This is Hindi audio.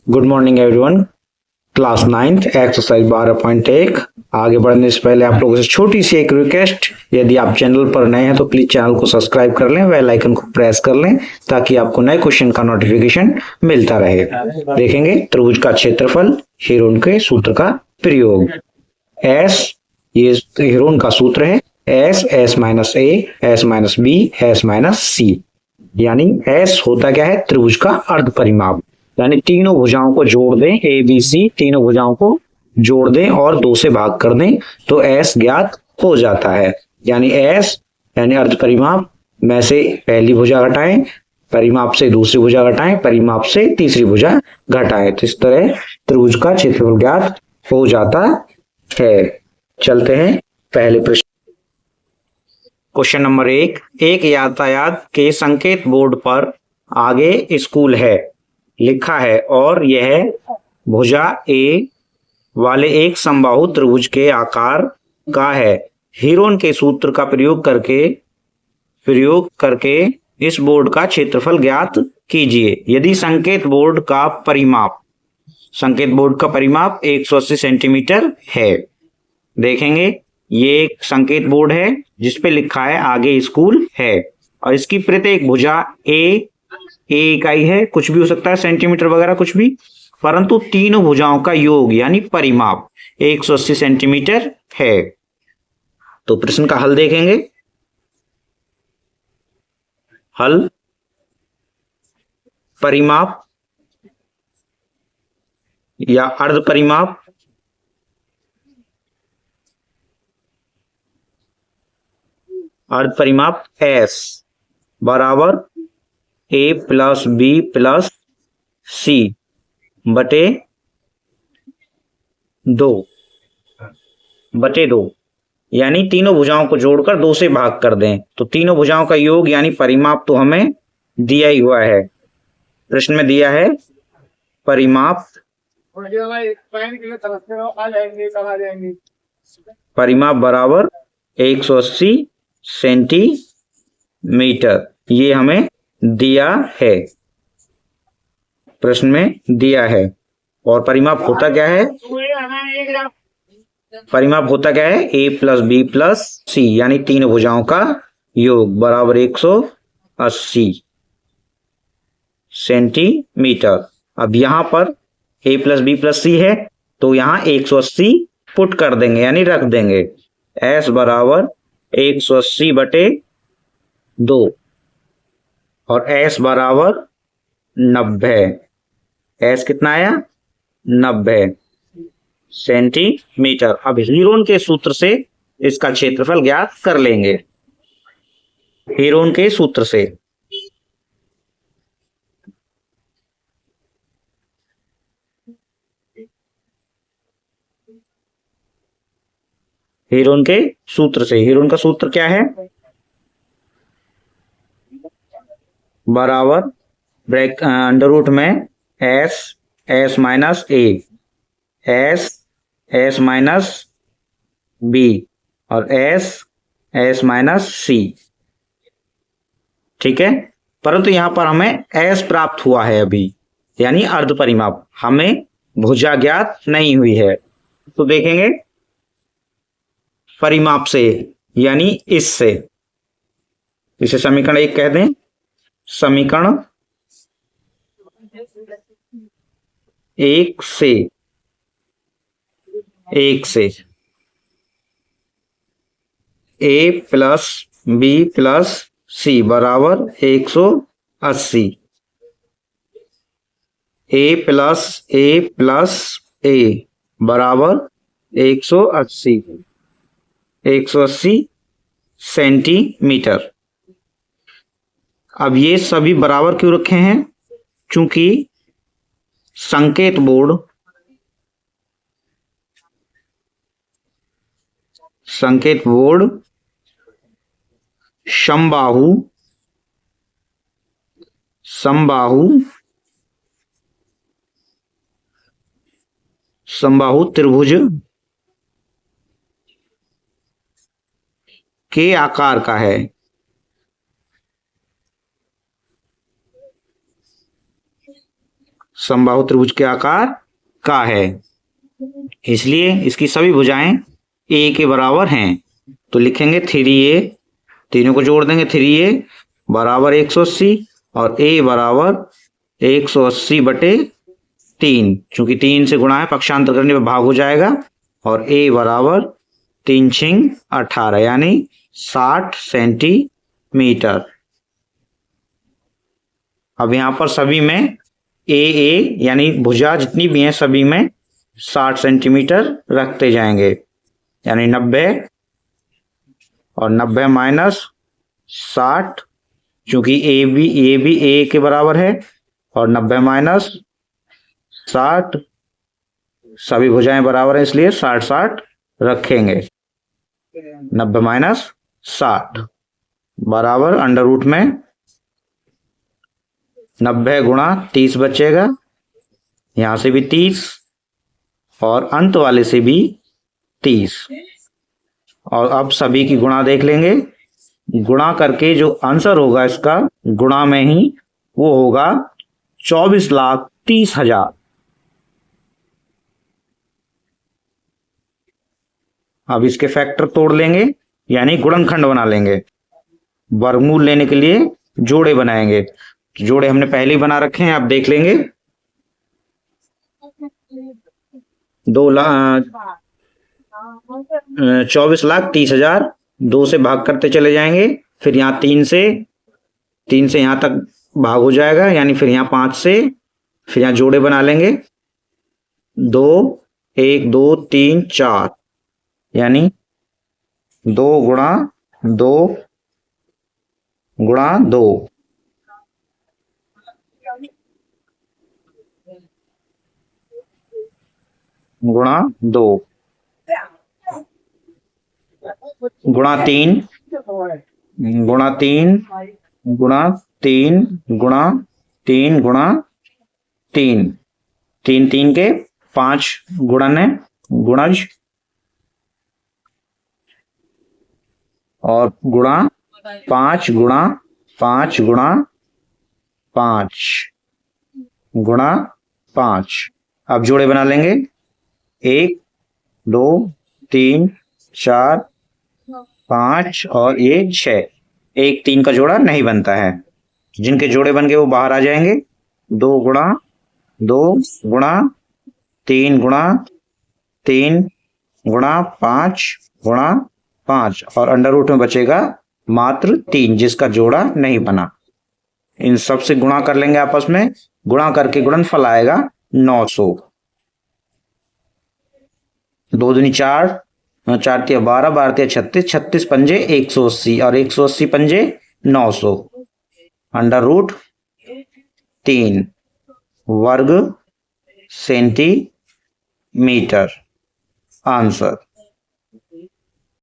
Good morning everyone. Class ninth exercise 12.1। आगे बढ़ने से पहले आप लोगों से छोटी सी एक रिक्वेस्ट, यदि आप चैनल पर नए हैं तो प्लीज चैनल को सब्सक्राइब कर लें, बेल आइकन को प्रेस कर लें ताकि आपको नए क्वेश्चन का नोटिफिकेशन मिलता रहे। देखेंगे त्रिभुज का क्षेत्रफल, हेरोन के सूत्र का प्रयोग। एस, ये हेरोन का सूत्र है, S S minus S minus B S minus C. यानी एस होता क्या है, त्रिभुज का अर्ध परिमाप। यानी तीनों भुजाओं को जोड़ दें, ए बी सी तीनों भुजाओं को जोड़ दें और 2 से भाग कर दें तो एस ज्ञात हो जाता है। यानी एस यानी अर्ध परिमाप में से पहली भुजा घटाएं, परिमाप से दूसरी भुजा घटाएं, परिमाप से तीसरी भुजा घटाएं, तो इस तरह त्रिभुज का क्षेत्रफल ज्ञात हो जाता है। चलते हैं पहले प्रश्न। क्वेश्चन नंबर 1, एक यातायात के संकेत बोर्ड पर आगे स्कूल है लिखा है और यह भुजा ए वाले एक समबाहु त्रिभुज के आकार का है। हेरोन के सूत्र का प्रयोग करके इस बोर्ड का क्षेत्रफल ज्ञात कीजिए। यदि संकेत बोर्ड का परिमाप 180 सेंटीमीटर है। देखेंगे ये एक संकेत बोर्ड है जिसपे लिखा है आगे स्कूल है और इसकी प्रत्येक भुजा ए इकाई है, कुछ भी हो सकता है, सेंटीमीटर वगैरह कुछ भी, परंतु तीनों भुजाओं का योग यानी परिमाप 180 सेंटीमीटर है। तो प्रश्न का हल देखेंगे। हल, परिमाप या अर्ध परिमाप एस बराबर ए प्लस बी प्लस सी बटे 2 यानी तीनों भुजाओं को जोड़कर 2 से भाग कर दें तो तीनों भुजाओं का योग यानी परिमाप तो हमें दिया ही हुआ है। प्रश्न में दिया है परिमाप बराबर 180 सेंटीमीटर, ये हमें दिया है, प्रश्न में दिया है। और परिमाप होता क्या है, ए प्लस बी प्लस सी यानी तीन भुजाओं का योग बराबर 180 सेंटीमीटर। अब यहां पर ए प्लस बी प्लस सी है तो यहां 180 पुट कर देंगे यानी रख देंगे। एस बराबर 180 बटे 2 और एस बराबर 90। एस कितना आया, 90 सेंटीमीटर। अब हेरोन के सूत्र से इसका क्षेत्रफल ज्ञात कर लेंगे। हेरोन के सूत्र से हेरोन का सूत्र क्या है, बराबर अंडर रूट में s minus S minus b और एस माइनस सी। ठीक है, परंतु यहां पर हमें एस प्राप्त हुआ है अभी यानी अर्ध परिमाप, हमें भुजा ज्ञात नहीं हुई है। तो देखेंगे परिमाप से यानी इससे, इसे समीकरण 1 कह दें। समीकरण 1 से ए प्लस बी प्लस सी बराबर 180। ए प्लस ए बराबर 180 सेंटीमीटर। अब ये सभी बराबर क्यों रखे हैं, क्योंकि संकेत बोर्ड समबाहु त्रिभुज के आकार का है। समबाहु त्रिभुज के आकार का है, इसलिए इसकी सभी भुजाएं ए के बराबर हैं। तो लिखेंगे 3a, तीनों को जोड़ देंगे, 3a बराबर 180 और a बराबर 180 बटे 3, चूंकि 3 से गुणा है पक्षांतर करने पर भाग हो जाएगा, और a बराबर 3 छिंग 18 यानी 60 सेंटीमीटर। अब यहाँ पर सभी में ए यानी भुजा जितनी भी हैं सभी में 60 सेंटीमीटर रखते जाएंगे, यानी 90 और 90 माइनस 60, चूंकि ए भी ए के बराबर है, और 90 माइनस 60, सभी भुजाएं बराबर हैं इसलिए 60 रखेंगे। 90 माइनस 60 बराबर अंडर रूट में 90 गुणा 30 बचेगा, यहां से भी 30 और अंत वाले से भी 30। और अब सभी की गुणा देख लेंगे, गुणा करके जो आंसर होगा इसका गुणा में ही वो होगा 24,30,000। अब इसके फैक्टर तोड़ लेंगे यानी गुणनखंड बना लेंगे। वर्गमूल लेने के लिए जोड़े बनाएंगे, जोड़े हमने पहले ही बना रखे हैं, आप देख लेंगे। 24,30,000 2 से भाग करते चले जाएंगे, फिर यहाँ 3 से यहाँ तक भाग हो जाएगा, यानी फिर यहाँ 5 से, फिर यहाँ जोड़े बना लेंगे 2 1 2 3 4, यानी 2 गुणा 2 गुणा 2, गुणा 2 गुणा 3 गुणा 3 गुणा 3 गुणा 3 गुणा 3, 3 3 के 5 गुणन है, गुणज, और गुणा 5 गुणा 5 गुणा 5 गुणा 5। अब जोड़े बना लेंगे 1 2 3 4 5 और ये 6। 1 3 का जोड़ा नहीं बनता है, जिनके जोड़े बन गए वो बाहर आ जाएंगे। 2 गुणा 2 गुणा 3 गुणा 3 गुणा 5 गुणा 5, और अंडर रूट में बचेगा मात्र 3 जिसका जोड़ा नहीं बना। इन सब से गुणा कर लेंगे आपस में, गुणा करके गुणनफल आएगा 900। 2 दूनी 4, 4 तिया 12, 12 तिया 36, 36 पंजे 180 और 180 पंजे 900, अंडर रूट 3 वर्ग सेंटीमीटर आंसर।